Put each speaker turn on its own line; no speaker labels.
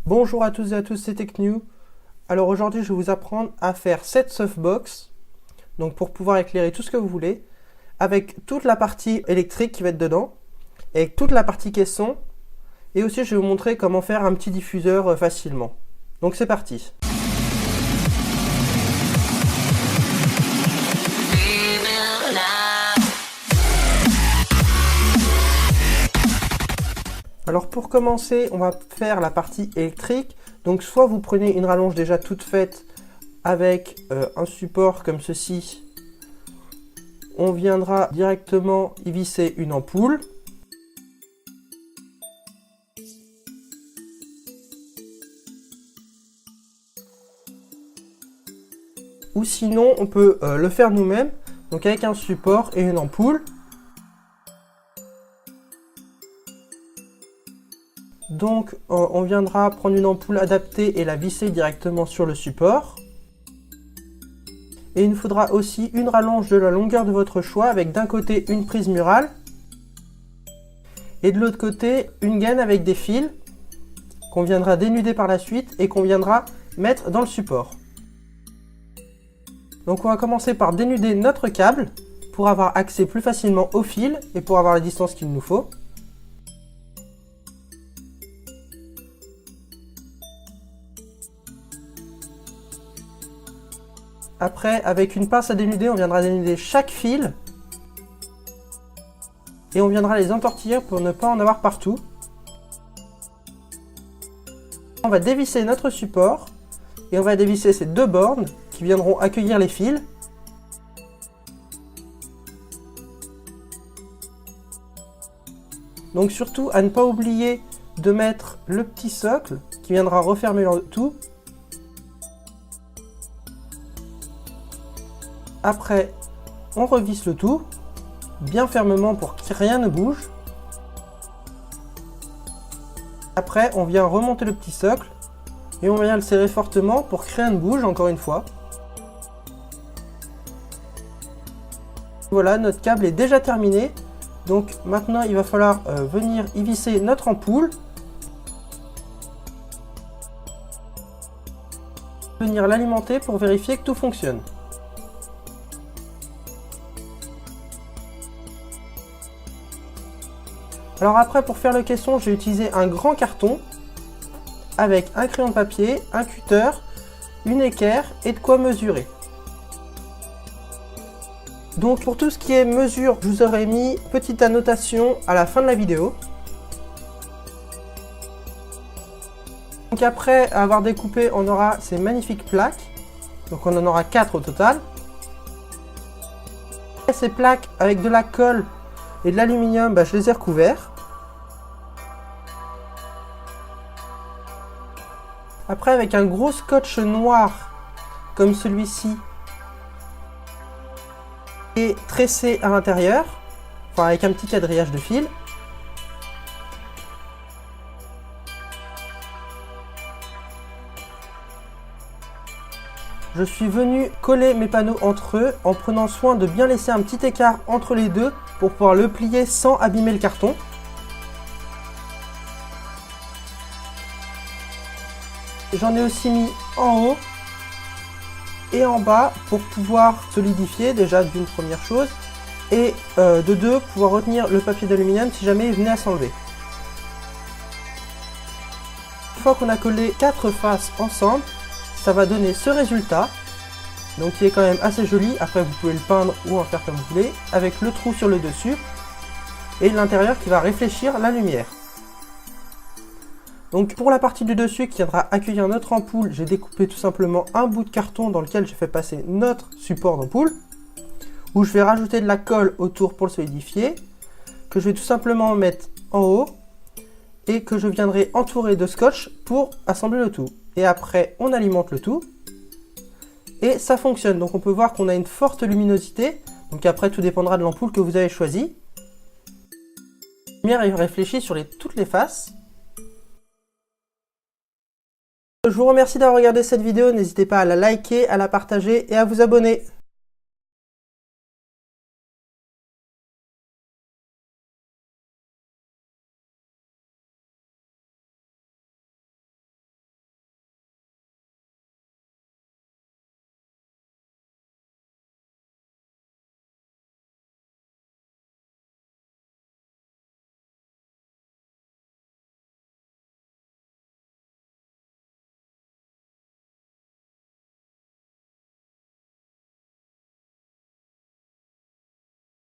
Bonjour à tous et à tous, c'est TechNew. Alors aujourd'hui, je vais vous apprendre à faire cette softbox, donc pour pouvoir éclairer tout ce que vous voulez, avec toute la partie électrique qui va être dedans, et avec toute la partie caisson, et aussi je vais vous montrer comment faire un petit diffuseur facilement. Donc c'est parti. Alors pour commencer, on va faire la partie électrique. Donc soit vous prenez une rallonge déjà toute faite avec un support comme ceci. On viendra directement y visser une ampoule. Ou sinon, on peut le faire nous-mêmes, donc avec un support et une ampoule. Donc on viendra prendre une ampoule adaptée et la visser directement sur le support. Et il nous faudra aussi une rallonge de la longueur de votre choix avec d'un côté une prise murale et de l'autre côté une gaine avec des fils qu'on viendra dénuder par la suite et qu'on viendra mettre dans le support. Donc on va commencer par dénuder notre câble pour avoir accès plus facilement au fil et pour avoir la distance qu'il nous faut. Après, avec une pince à dénuder, on viendra dénuder chaque fil et on viendra les entortiller pour ne pas en avoir partout. On va dévisser notre support et on va dévisser ces deux bornes qui viendront accueillir les fils. Donc surtout à ne pas oublier de mettre le petit socle qui viendra refermer le tout. Après, on revisse le tout, bien fermement pour que rien ne bouge. Après, on vient remonter le petit socle et on vient le serrer fortement pour que rien ne bouge, encore une fois. Voilà, notre câble est déjà terminé. Donc maintenant, il va falloir venir y visser notre ampoule. Venir l'alimenter pour vérifier que tout fonctionne. Alors après, pour faire le caisson, j'ai utilisé un grand carton avec un crayon de papier, un cutter, une équerre et de quoi mesurer. Donc pour tout ce qui est mesure, je vous aurais mis petite annotation à la fin de la vidéo. Donc après avoir découpé, on aura ces magnifiques plaques. Donc on en aura 4 au total. Et ces plaques avec de la colle et de l'aluminium, je les ai recouverts. Après, avec un gros scotch noir, comme celui-ci, et tressé à l'intérieur, enfin avec un petit quadrillage de fil. Je suis venu coller mes panneaux entre eux en prenant soin de bien laisser un petit écart entre les deux pour pouvoir le plier sans abîmer le carton. J'en ai aussi mis en haut et en bas pour pouvoir solidifier déjà d'une première chose et de deux pouvoir retenir le papier d'aluminium si jamais il venait à s'enlever. Une fois qu'on a collé 4 faces ensemble, ça va donner ce résultat, donc qui est quand même assez joli. Après vous pouvez le peindre ou en faire comme vous voulez, avec le trou sur le dessus et l'intérieur qui va réfléchir la lumière. Donc pour la partie du dessus qui viendra accueillir notre ampoule, j'ai découpé tout simplement un bout de carton dans lequel j'ai fait passer notre support d'ampoule, où je vais rajouter de la colle autour pour le solidifier, que je vais tout simplement mettre en haut et que je viendrai entourer de scotch pour assembler le tout. Et après on alimente le tout et ça fonctionne. Donc on peut voir qu'on a une forte luminosité, donc après tout dépendra de l'ampoule que vous avez choisie. La lumière est réfléchie sur toutes les faces. Je vous remercie d'avoir regardé cette vidéo, n'hésitez pas à la liker, à la partager et à vous abonner.